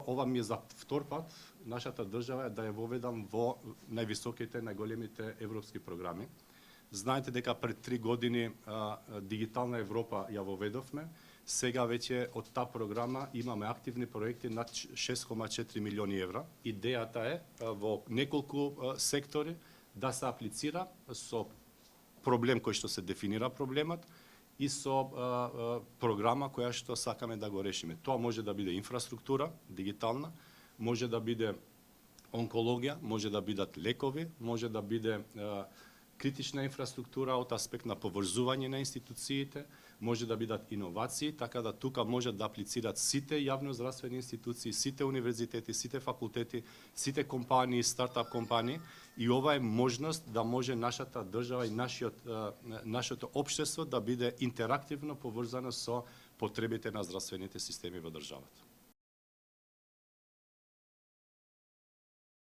Ова ми е за втор пат нашата држава да ја воведам во највисоките, најголемите европски програми. Знаете дека пред 3 години Дигитална Европа ја воведовме. Сега веќе од таа програма имаме активни проекти над 6,4 милиони евра. Идејата е во неколку сектори да се аплицира со проблем кој што се дефинира проблемот и со програма која што сакаме да го решиме. Тоа може да биде инфраструктура, дигитална, може да биде онкологија, може да бидат лекови, може да биде критична инфраструктура од аспект на поврзување на институциите, може да бидат иновации, така да тука може да аплицират сите јавноздравствени институции, сите универзитети, сите факултети, сите компании, стартап компании, и ова е можност да може нашата држава и нашето општество да биде интерактивно поврзано со потребите на здравствените системи во државата.